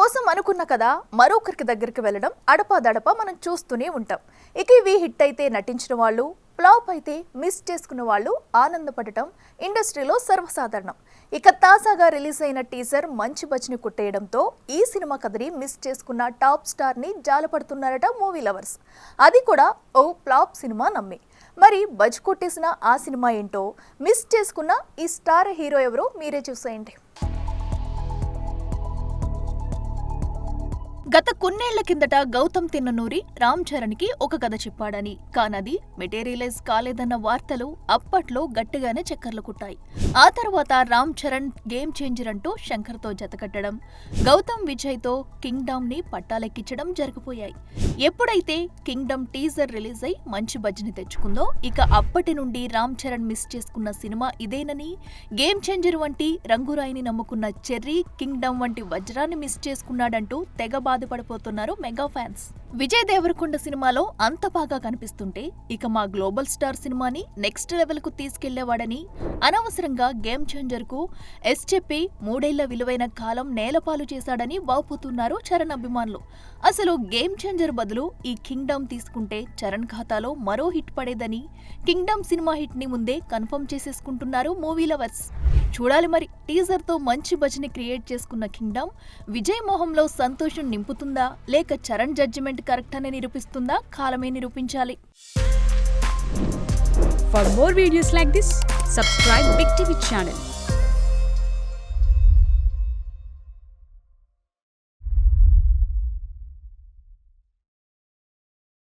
కోసం అనుకున్న కదా మరొకరికి దగ్గరికి వెళ్ళడం అడపాదడపా మనం చూస్తూనే ఉంటాం. ఇక ఇవి హిట్ అయితే నటించిన వాళ్ళు, ఫ్లాప్ అయితే మిస్ చేసుకున్న వాళ్ళు ఆనందపడటం ఇండస్ట్రీలో సర్వసాధారణం. ఇక తాజాగా రిలీజ్ అయిన టీజర్ మంచి బజ్ని కొట్టేయడంతో ఈ సినిమా కథని మిస్ చేసుకున్న టాప్ స్టార్ ని జాలపడుతున్నారట మూవీ లవర్స్. అది కూడా ఓ ఫ్లాప్ సినిమా నమ్మి. మరి బజ్ కొట్టేసిన ఆ సినిమా ఏంటో, మిస్ చేసుకున్న ఈ స్టార్ హీరో ఎవరో మీరే చూసేయండి. గత కొన్నేళ్ల కిందట గౌతమ్ తిన్ననూరి రామ్ చరణ్కి ఒక కథ చెప్పాడని, కానది మెటీరియలైజ్ కాలేదన్న వార్తలు అప్పట్లో గట్టిగానే చక్కర్లు కుట్టాయి. ఆ తర్వాత రామ్ చరణ్ గేమ్ చేంజర్ అంటూ శంకర్తో జతకట్టడం, గౌతమ్ విజయ్తో కింగ్డమ్ ని పట్టాలెక్కించడం జరిగిపోయాయి. ఎప్పుడైతే కింగ్డమ్ టీజర్ రిలీజ్ అయి మంచి బజ్ని తెచ్చుకుందో, ఇక అప్పటి నుండి రామ్ చరణ్ మిస్ చేసుకున్న సినిమా ఇదేనని, గేమ్ చేంజర్ వంటి రంగురాయిని నమ్ముకున్న చెర్రీ కింగ్డమ్ వంటి వజ్రాన్ని మిస్ చేసుకున్నాడంటూ తెగ బాధపడిపోతున్నారు మెగా ఫ్యాన్స్. విజయ్ దేవరకొండ సినిమాలో అంత బాగా కనిపిస్తుంటే, ఇక మా గ్లోబల్ స్టార్ సినిమాని నెక్స్ట్ లెవెల్ కు తీసుకెళ్లేవాడని, అనవసరంగా గేమ్ చేంజర్ కు ఎస్ చెప్పి 3 ఏళ్ల విలువైన కాలం నేలపాలు చేశాడని వాపోతున్నారు చరణ్ అభిమానులు. అసలు గేమ్ చేంజర్ బదులు ఈ కింగ్డమ్ తీసుకుంటే చరణ్ ఖాతాలో మరో హిట్ పడేదని, కింగ్డమ్ సినిమా హిట్ ని ముందే కన్ఫర్మ్ చేసేసుకుంటున్నారు మూవీ లవర్స్. చూడాలి మరి, టీజర్ తో మంచి బజ్ని క్రియేట్ చేసుకున్న కింగ్డమ్ విజయ్ మొహంలో సంతోషం నింపుతుందా, లేక చరణ్ జడ్జిమెంట్ కరెక్ట్ అని నిరూపిస్తుందా, కాలమే నిరూపించాలి. For more videos like this, subscribe Big TV channel.